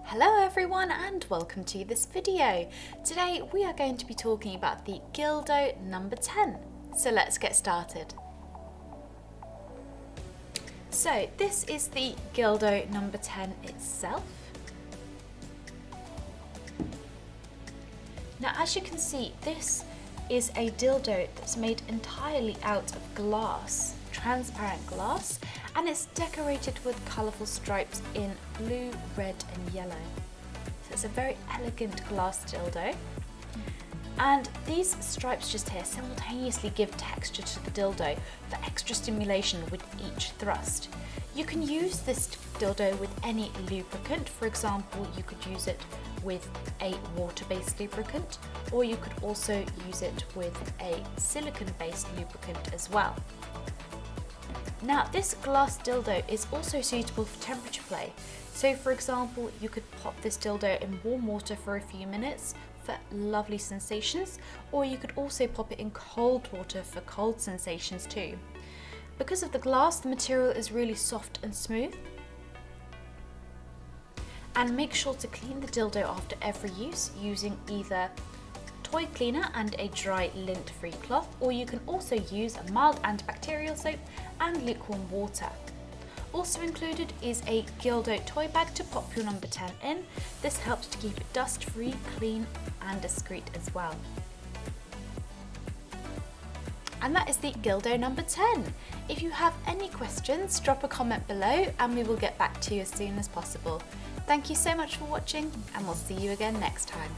Hello everyone and welcome to this video. Today we are going to be talking about the Gildo No.10. So let's get started. So this is the Gildo No.10 itself. Now as you can see, this is a dildo that's made entirely out of glass, transparent glass, and it's decorated with colourful stripes in blue, red and yellow. So it's a very elegant glass dildo. And these stripes just here simultaneously give texture to the dildo for extra stimulation with each thrust. You can use this dildo with any lubricant. For example, you could use it with a water-based lubricant, or you could also use it with a silicone-based lubricant as well. Now this glass dildo is also suitable for temperature play. So for example, you could pop this dildo in warm water for a few minutes for lovely sensations, or you could also pop it in cold water for cold sensations too. Because of the glass, the material is really soft and smooth. And make sure to clean the dildo after every use using either toy cleaner and a dry lint-free cloth, or you can also use a mild antibacterial soap and lukewarm water. Also included is a Gildo toy bag to pop your No.10 in. This helps to keep it dust-free, clean and discreet as well. And that is the Gildo No.10. If you have any questions, drop a comment below and we will get back to you as soon as possible. Thank you so much for watching and we'll see you again next time.